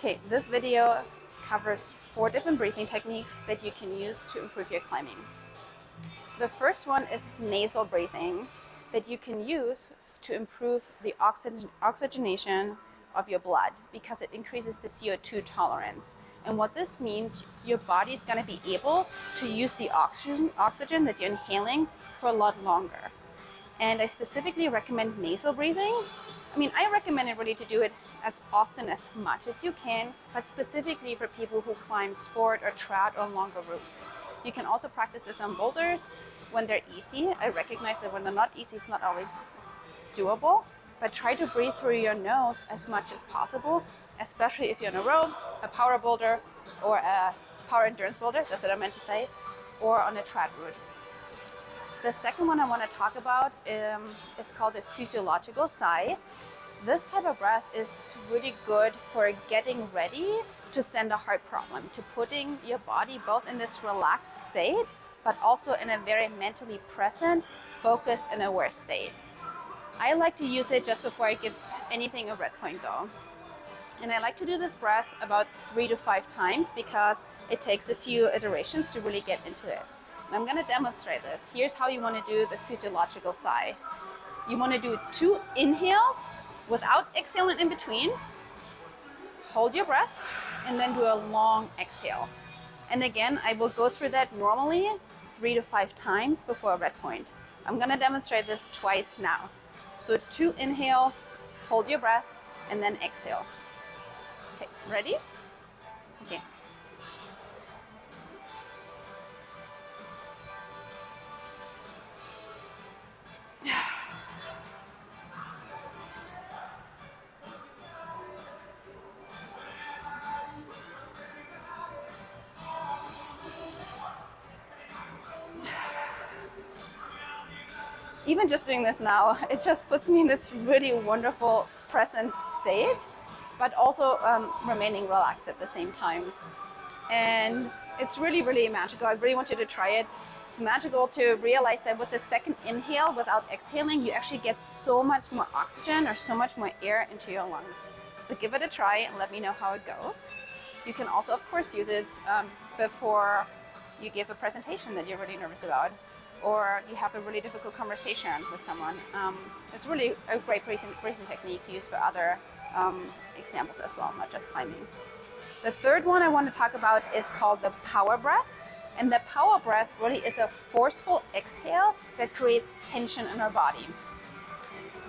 Okay, this video covers 4 different breathing techniques that you can use to improve your climbing. The first one is nasal breathing that you can use to improve the oxygenation of your blood because it increases the CO2 tolerance. And what this means, your body is going to be able to use the oxygen that you're inhaling for a lot longer. And I specifically recommend nasal breathing. I recommend everybody to do it as often as much as you can, but specifically for people who climb sport or trout or longer routes. You can also practice this on boulders when they're easy. I recognize that when they're not easy, it's not always doable, but try to breathe through your nose as much as possible, especially if you're on a rope, a power boulder, or a power endurance boulder, that's what I meant to say, or on a trout route. The second one I want to talk about is called a physiological sigh. This type of breath is really good for getting ready to send a heart problem, to putting your body both in this relaxed state, but also in a very mentally present, focused, and aware state. I like to use it just before I give anything a red point go. And I like to do this breath about 3 to 5 times because it takes a few iterations to really get into it. And I'm going to demonstrate this. Here's how you want to do the physiological sigh. You want to do 2 inhales without exhaling in between. Hold your breath and then do a long exhale. And again, I will go through that normally 3 to 5 times before a red point. I'm going to demonstrate this twice now. So 2 inhales, hold your breath, and then exhale. Okay, ready? Okay. Even just doing this now, it just puts me in this really wonderful present state, but also remaining relaxed at the same time. And it's really, really magical. I really want you to try it. It's magical to realize that with the second inhale, without exhaling, you actually get so much more oxygen or so much more air into your lungs. So give it a try and let me know how it goes. You can also, of course, use it before you give a presentation that you're really nervous about, or you have a really difficult conversation with someone. It's really a great breathing technique to use for other examples as well, not just climbing. The third one I want to talk about is called the power breath. And the power breath really is a forceful exhale that creates tension in our body.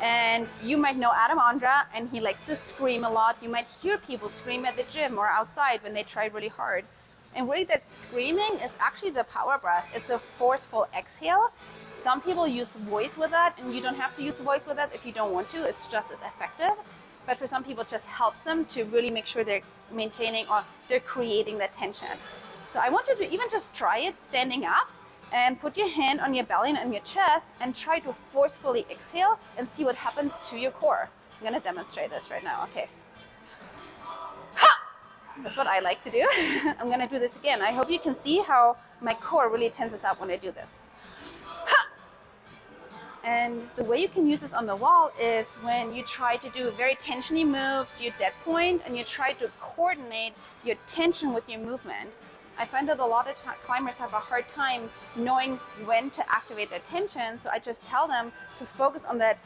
And you might know Adam Ondra, and he likes to scream a lot. You might hear people scream at the gym or outside when they try really hard. And really that screaming is actually the power breath. It's a forceful exhale. Some people use voice with that, and you don't have to use voice with that if you don't want to. It's just as effective. But for some people, it just helps them to really make sure they're maintaining or they're creating that tension. So I want you to even just try it standing up and put your hand on your belly and on your chest and try to forcefully exhale and see what happens to your core. I'm going to demonstrate this right now. Okay. That's what I like to do. I'm going to do this again. I hope you can see how my core really tenses up when I do this. And the way you can use this on the wall is when you try to do very tensiony moves, you dead point, and you try to coordinate your tension with your movement. I find that a lot of climbers have a hard time knowing when to activate their tension, so I just tell them to focus on that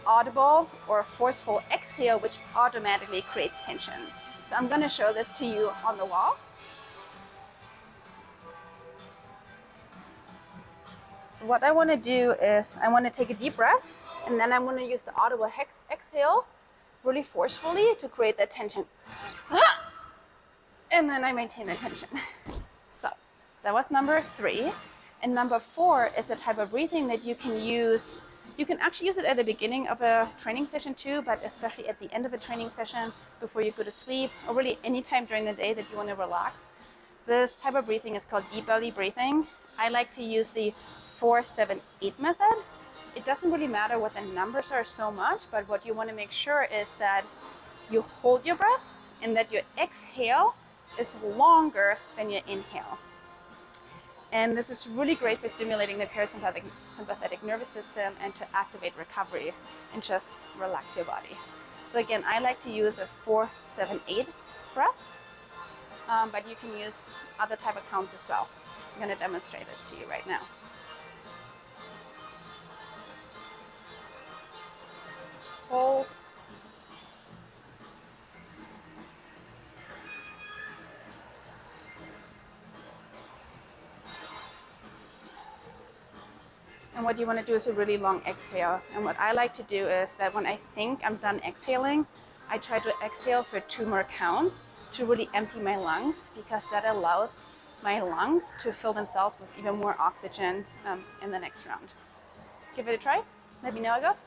audible or forceful exhale, which automatically creates tension. So I'm going to show this to you on the wall. So what I want to do is I want to take a deep breath, and then I'm going to use the audible exhale really forcefully to create that tension. And then I maintain the tension. So that was number 3. And number 4 is the type of breathing that you can use. You can actually use it at the beginning of a training session too, but especially at the end of a training session before you go to sleep, or really any time during the day that you want to relax. This type of breathing is called deep belly breathing. I like to use the 4-7-8 method. It doesn't really matter what the numbers are so much, but what you want to make sure is that you hold your breath and that your exhale is longer than your inhale. And this is really great for stimulating the sympathetic nervous system and to activate recovery and just relax your body. So again, I like to use a 4-7-8 breath, but you can use other type of counts as well. I'm going to demonstrate this to you right now. Hold. And what you want to do is a really long exhale. And what I like to do is that when I think I'm done exhaling, I try to exhale for 2 more counts to really empty my lungs, because that allows my lungs to fill themselves with even more oxygen in the next round. Give it a try. Let me know how it goes.